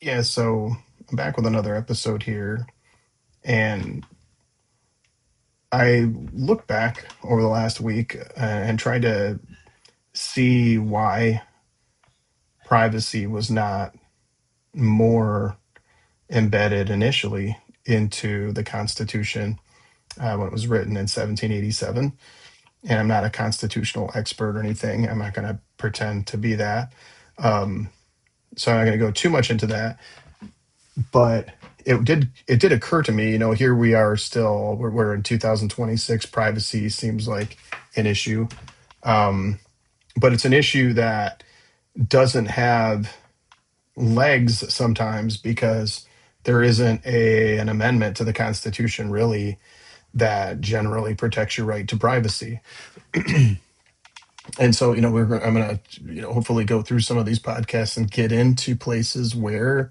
Yeah, so I'm back with another episode here, and I looked back over the last week and tried to see why privacy was not more embedded initially into the Constitution when it was written in 1787. And I'm not a constitutional expert or anything. I'm not going to pretend to be that. Um, so I'm not going to go too much into that. But it did occur to me, here we are still, we're in 2026. Privacy seems like an issue, um, but it's an issue that doesn't have legs sometimes because there isn't an amendment to the Constitution really that generally protects your right to privacy. And so, I'm going to, hopefully go through some of these podcasts and get into places where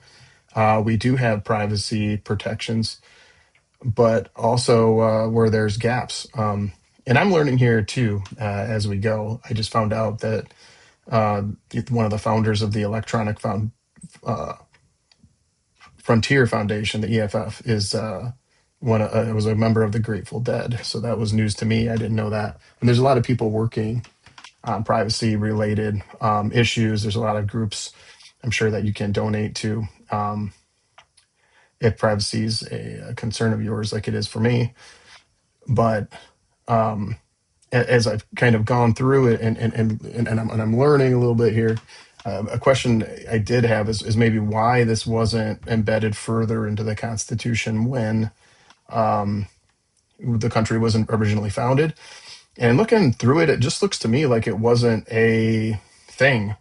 we do have privacy protections, but also where there's gaps. And I'm learning here too as we go. I just found out that uh, one of the founders of the uh, Frontier Foundation, the EFF, is was a member of the Grateful Dead. So that was news to me. I didn't know that. And there's a lot of people working on privacy related issues. There's a lot of groups I'm sure that you can donate to if privacy is a concern of yours, like it is for me. But um, as I've kind of gone through it and I'm learning a little bit here, a question I did have is maybe why this wasn't embedded further into the Constitution when um, the country wasn't originally founded. And looking through it, it just looks to me like it wasn't a thing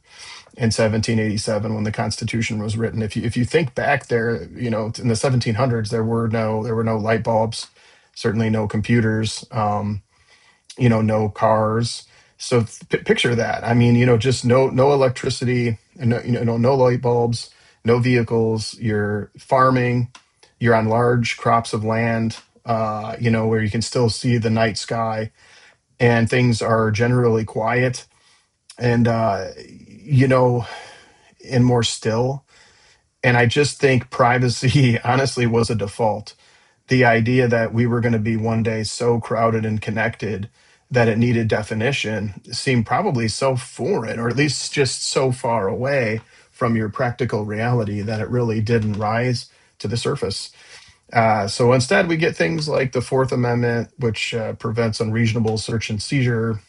in 1787 when the Constitution was written. If you think back there, in the 1700s, there were no light bulbs, certainly no computers. No cars. So picture that. I mean, just no electricity, and no light bulbs, no vehicles. You're farming. You're on large crops of land. Where you can still see the night sky, and things are generally quiet, and and more still. And I just think privacy, honestly, was a default. The idea that we were going to be one day so crowded and connected that it needed definition seemed probably so foreign, or at least just so far away from your practical reality that it really didn't rise to the surface. So instead, we get things like the Fourth Amendment, which prevents unreasonable search and seizure,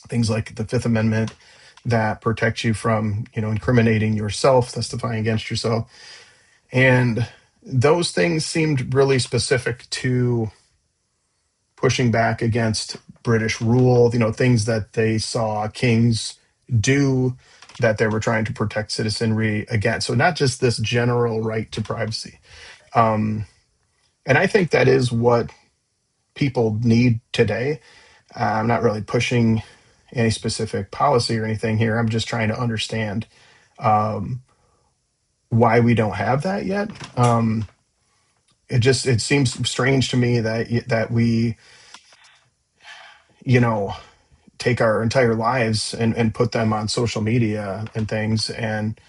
things like the Fifth Amendment that protect you from, incriminating yourself, testifying against yourself. And those things seemed really specific to pushing back against British rule, things that they saw kings do that they were trying to protect citizenry against. So not just this general right to privacy. Um, and I think that is what people need today. I'm not really pushing any specific policy or anything here. I'm just trying to understand um, why we don't have that yet. It seems strange to me that we you know take our entire lives and put them on social media and things, and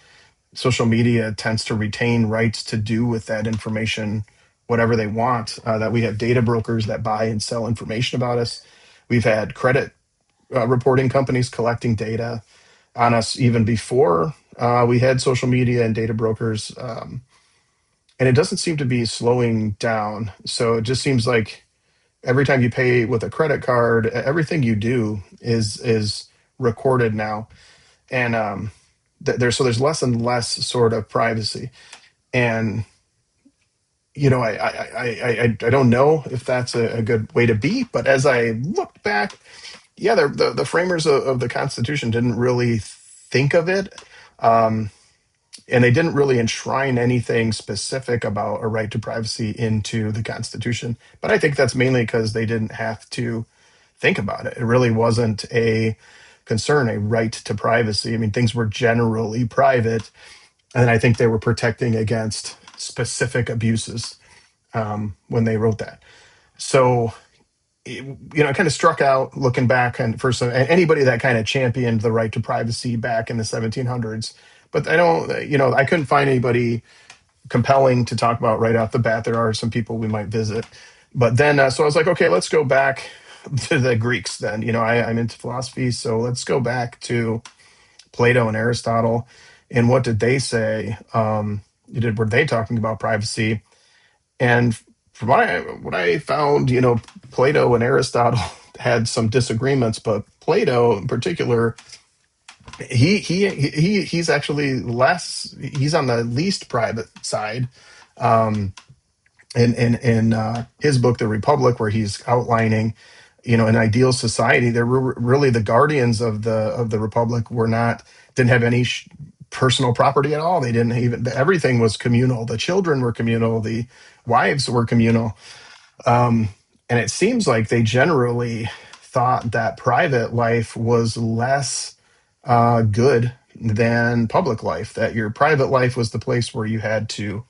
social media tends to retain rights to do with that information whatever they want. That we have data brokers that buy and sell information about us. We've had credit reporting companies collecting data on us even before we had social media and data brokers, and it doesn't seem to be slowing down. So it just seems like every time you pay with a credit card, everything you do is recorded now, and there's less and less sort of privacy. And I don't know if that's a good way to be, but as I look back, yeah, the framers of the Constitution didn't really think of it. Um, and they didn't really enshrine anything specific about a right to privacy into the Constitution. But I think that's mainly because they didn't have to think about it. It really wasn't a concern, a right to privacy. I mean, things were generally private, and I think they were protecting against specific abuses when they wrote that. So, it kind of struck out looking back, and for anybody that kind of championed the right to privacy back in the 1700s but I don't, I couldn't find anybody compelling to talk about right off the bat. There are some people we might visit, but then so I was like, okay, let's go back to the Greeks. Then I'm into philosophy, so let's go back to Plato and Aristotle, and what did they say? Were they talking about privacy? And from what I found, Plato and Aristotle had some disagreements, but Plato in particular, he's actually less. He's on the least private side. Um, in his book, The Republic, where he's outlining, an ideal society. They were really the guardians of the Republic. Didn't have any personal property at all. They didn't even. Everything was communal. The children were communal. The wives were communal. Um, and it seems like they generally thought that private life was less good than public life. That your private life was the place where you had to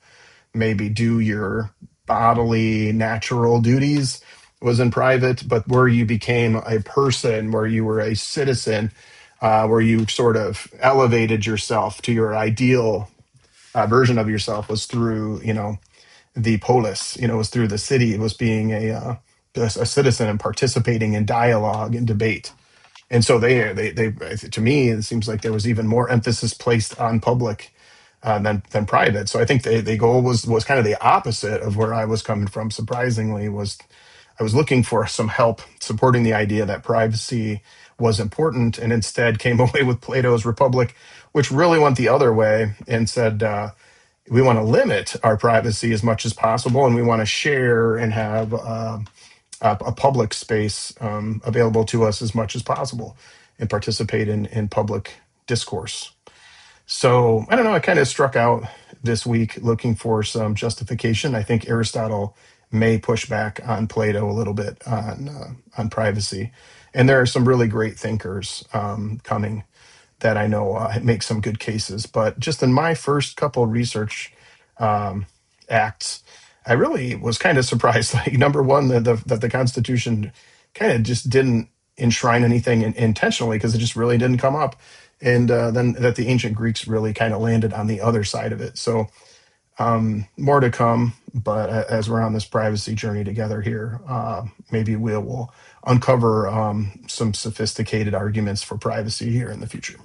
maybe do your bodily natural duties was in private, but where you became a person, where you were a citizen, where you sort of elevated yourself to your ideal version of yourself was through, the polis, was through the city, it was being a citizen and participating in dialogue and debate. And so to me, it seems like there was even more emphasis placed on public than private. So I think the goal was kind of the opposite of where I was coming from. Surprisingly, was I was looking for some help supporting the idea that privacy was important, and instead came away with Plato's Republic, which really went the other way and said we want to limit our privacy as much as possible, and we want to share and have a public space available to us as much as possible, and participate in public discourse. So I don't know. I kind of struck out this week looking for some justification. I think Aristotle may push back on Plato a little bit on privacy, and there are some really great thinkers coming that I know make some good cases. But just in my first couple research um, acts, I really was kind of surprised. Like number one, that the Constitution kind of just didn't enshrine anything intentionally because it just really didn't come up, and then that the ancient Greeks really kind of landed on the other side of it. So more to come, but as we're on this privacy journey together here, maybe we'll uncover some sophisticated arguments for privacy here in the future.